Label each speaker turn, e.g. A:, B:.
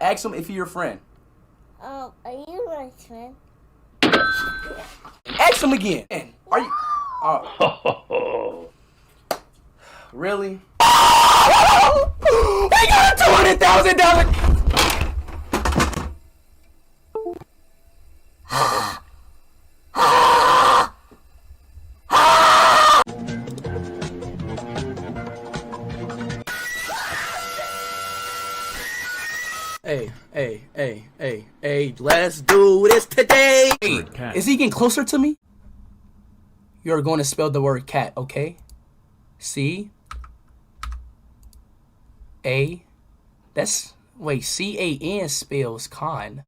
A: Ask him if he's your friend.
B: Are you my friend?
A: Ask him again. Are you? Oh. Really? We got $200,000. Hey, let's do this today. Hey, is he getting closer to me? You're going to spell the word cat, okay? C A. Wait, CAN spells con.